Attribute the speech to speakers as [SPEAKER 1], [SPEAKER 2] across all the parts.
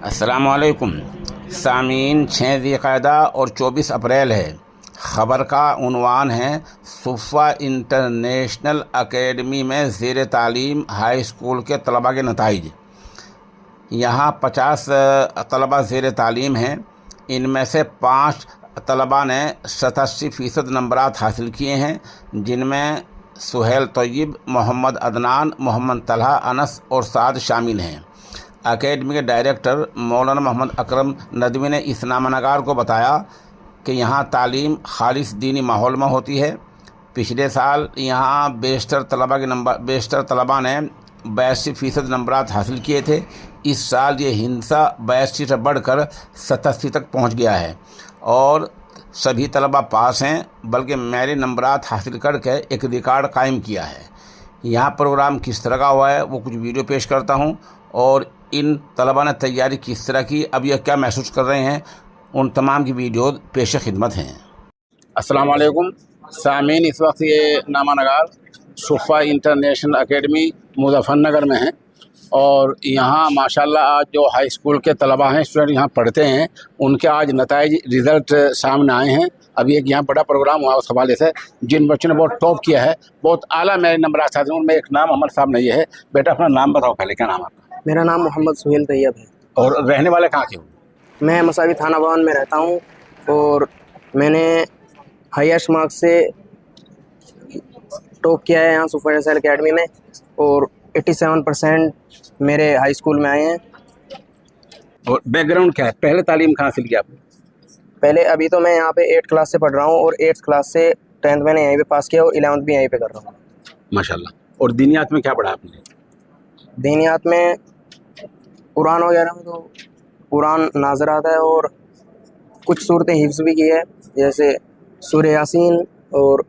[SPEAKER 1] अस्सलामुअलैकुम सामीन। 6 ज़िलक़अदा और 24 अप्रैल है। ख़बर का उन्वान है सुफ़ा इंटरनेशनल अकेडमी में ज़ेर तालीम हाई स्कूल के तलबा के नताइज। यहाँ 50 तलबा ज़ेर तालीम हैं। इनमें से 5 तलबा ने 87% नंबरात हासिल किए हैं, जिनमें सुहेल तोयब, मोहम्मद अदनान, मोहम्मद तलहा, अनस और साद शामिल हैं। अकेडमी के डायरेक्टर मौलाना मोहम्मद अकरम नदवी ने इस्लामनगार को बताया कि यहाँ तालीम खालिस दीनी माहौल में होती है। पिछले साल यहाँ बेशतर तलबा ने 82% नंबरात हासिल किए थे। इस साल ये हिंसा 82 से बढ़कर 87 तक पहुँच गया है और सभी तलबा पास हैं, बल्कि मेरे नंबरात हासिल करके एक रिकॉर्ड कायम किया है। यहाँ प्रोग्राम किस तरह का हुआ है वो कुछ वीडियो पेश करता हूँ और इन तलबा ने तैयारी किस तरह की, अब यह क्या महसूस कर रहे हैं, उन तमाम की वीडियो पेश खिदमत हैं। अस्सलाम वालेकुम सामीन, इस वक्त ये नामानगार सुफ़ा इंटरनेशनल अकेडमी मुज़फ़्फ़रनगर में है और यहाँ माशाल्लाह आज जो हाई स्कूल के तलबा हैं, स्टूडेंट यहाँ पढ़ते हैं, उनके आज नताइज रिज़ल्ट सामने आए हैं। अभी एक यहाँ बड़ा प्रोग्राम हुआ उस हवाले से जिन बच्चों ने बहुत टॉप किया है, बहुत आला मेरे नंबर आते हैं। उनमें एक नाम अमर साहब नहीं है। बेटा अपना नाम बताओ पहले, क्या नाम आपका?
[SPEAKER 2] मेरा नाम मोहम्मद सुहेल तैयब है।
[SPEAKER 1] और रहने वाले कहाँ के हो?
[SPEAKER 2] मैं मसावी थाना भवन में रहता हूँ और मैंने हाईएस्ट मार्क्स से टॉप किया है यहाँ सुफ़ा इंटरनेशनल अकेडमी में और 87% मेरे हाई स्कूल में आए हैं।
[SPEAKER 1] और बैकग्राउंड क्या है, पहले तालीम कहाँ हासिल की आपने?
[SPEAKER 2] पहले अभी तो मैं यहाँ पे 8th क्लास से पढ़ रहा हूँ और 8th क्लास से 10th मैंने यहीं पे पास किया और 11th भी यहीं पे कर रहा हूँ
[SPEAKER 1] माशाल्लाह। और दीनियात में क्या पढ़ा आपने?
[SPEAKER 2] दीनियात में कुरान वगैरह में तो कुरान नाज़र आता है और कुछ सूरतें हिफ्ज़ भी की है, जैसे सूरह यासीन और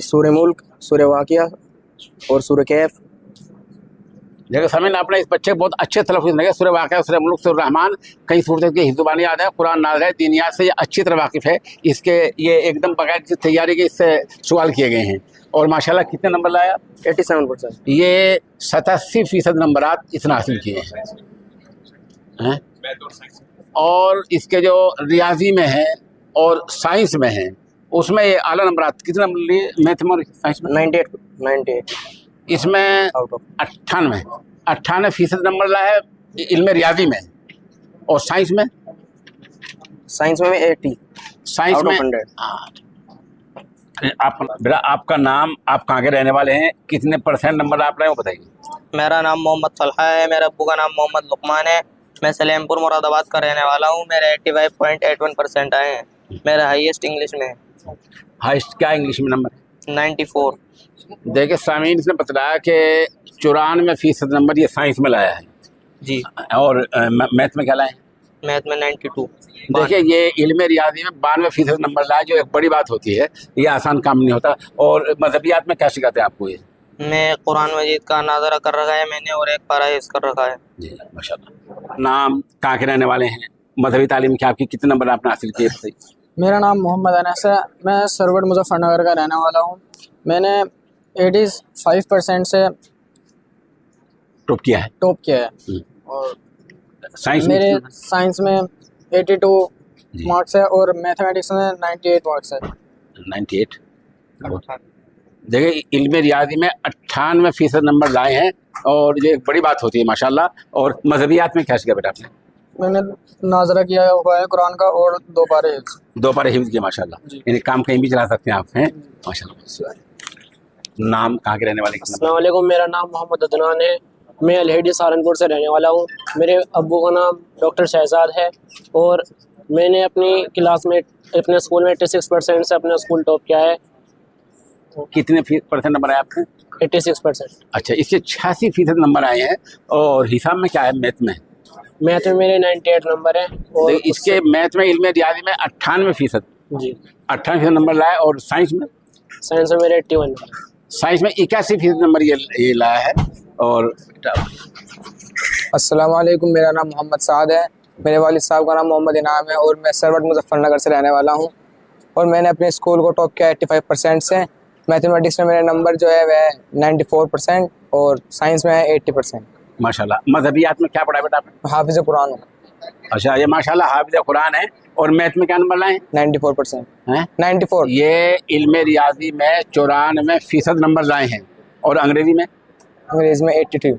[SPEAKER 2] सूरह मुल्क, सूरह वाक़िया और सूरह कैफ।
[SPEAKER 1] जगह समय आपने इस बच्चे बहुत अच्छे तलफ़्फ़ुज़ लगे, सूरह वाक़िया, सूरह मुल्क, सूरह रहमान, कई सूरतें की हिफ़्ज़ुबानी याद है, कुरान नाज़िल है, दीनियात से ये अच्छी तरह वाकिफ़ है। इसके ये एकदम बगैर किसी तैयारी के इससे सवाल किए गए हैं और माशाल्लाह कितने नंबर लाया?
[SPEAKER 2] 87%।
[SPEAKER 1] ये 87% नंबरात इसने हासिल किए हैं। और इसके जो रियाजी में है और साइंस में है उसमें ये आला नंबरात कितने नंबर लिए? मैथ में और साइंस में
[SPEAKER 2] 98।
[SPEAKER 1] इसमें 98% नंबर लाया है इल्म रियाजी में। और साइंस में?
[SPEAKER 2] साइंस में 80
[SPEAKER 1] साइंस में
[SPEAKER 2] 100।
[SPEAKER 1] आप बेटा आपका नाम, आप कहाँ के रहने वाले हैं, कितने % नंबर आप रहे हो बताइए?
[SPEAKER 3] मेरा नाम मोहम्मद तलहा है। मेरे अब्बू का नाम मोहम्मद लुकमान है। मैं सलेमपुर मुरादाबाद का रहने वाला हूँ। मेरे 85.81% आए हैं। मेरा हाईएस्ट इंग्लिश में है।
[SPEAKER 1] हाईएस्ट क्या इंग्लिश में नंबर?
[SPEAKER 3] 94।
[SPEAKER 1] देखिए सामीन, इसने बताया कि 94% नंबर ये साइंस में लाया है
[SPEAKER 3] जी।
[SPEAKER 1] और मैथ में क्या लाए?
[SPEAKER 3] मैथ में 92।
[SPEAKER 1] देखिए ये इल्म रियाजी में 92% नंबर लाया, जो एक बड़ी बात होती है, ये आसान काम नहीं होता। और मज़हबियात में क्या सिखाते हैं आपको ये?
[SPEAKER 3] मैं कुरान मजीद का नाज़रा कर रखा है मैंने और एक पारा हिफ्ज़ कर रखा है।
[SPEAKER 1] जी माशाल्लाह। नाम, कहाँ के रहने वाले हैं, मजहबी तालीम की आपकी कितने नंबर आपने हासिल किए?
[SPEAKER 4] मेरा नाम मोहम्मद अनस है। मैं सरवट मुज़फ़्फ़रनगर का रहने वाला हूँ। मैंने 85% से
[SPEAKER 1] टॉप किया है।
[SPEAKER 4] और
[SPEAKER 1] साइंस
[SPEAKER 4] मेरे साइंस में 82 मार्क्स है और मैथमेटिक्स में 98 मार्क्स है।
[SPEAKER 1] 98। देखिए इल्म रियाजी में 98% नंबर लाए हैं और ये एक बड़ी बात होती है माशाल्लाह। और मज़हबियात में क्या सीखा बेटा आपने?
[SPEAKER 4] मैंने नाज़रा किया हुआ है कुरान का और 2 पारे हिफ्ज़।
[SPEAKER 1] 2 पारे हिफ्ज़ किया माशाल्लाह। यानी काम कहीं भी चला सकते हैं आप, हैं माशाल्लाह। नाम, कहाँ के रहने वाले?
[SPEAKER 5] अस्सलाम वालेकुम, मेरा नाम मोहम्मद अदनान है। मैं अलहेडी सहारनपुर से रहने वाला हूँ। मेरे अब्बू का नाम डॉक्टर शहजाद है और मैंने अपनी क्लास में अपने स्कूल में 86% से अपना स्कूल टॉप किया है।
[SPEAKER 1] कितने % नंबर आए आपके?
[SPEAKER 5] 86%।
[SPEAKER 1] अच्छा, इसके 86% नंबर आए हैं। और हिसाब में क्या है मैथ में?
[SPEAKER 5] मैथ में मेरे 98 नंबर है और
[SPEAKER 1] इसके मैथ में इल्म रियाजी में 98%। जी 98% नंबर लाया। और साइंस में?
[SPEAKER 5] साइंस में मेरे 81।
[SPEAKER 1] साइंस में 81% नंबर ये लाया है। और
[SPEAKER 4] अस्सलाम वालेकुम, मेरा नाम मोहम्मद साद है। मेरे वालिद साहब का नाम मोहम्मद इनाम है और मैं सरवट मुज़फ़्फ़रनगर से रहने वाला हूँ और मैंने अपने स्कूल को टॉप किया 85% से। मैथमेटिक्स में मेरे नंबर जो है वह 94% और साइंस में है 80%।
[SPEAKER 1] माशाल्लाह। मजहबियात में क्या पढ़ा बेटा आपने?
[SPEAKER 4] हाफिज कुरान हूँ।
[SPEAKER 1] अच्छा, ये माशाल्लाह हाफिज कुरान है। और मैथ में क्या नंबर लाए?
[SPEAKER 4] 94%
[SPEAKER 1] हैं?
[SPEAKER 4] 94।
[SPEAKER 1] ये इल्म रियाजी में 94% नंबर लाए हैं। और अंग्रेजी में?
[SPEAKER 4] अंग्रेजी में 82।